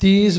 30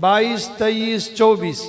22، 23، 24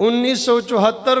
1974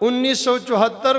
1974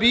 B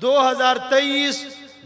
2023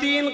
3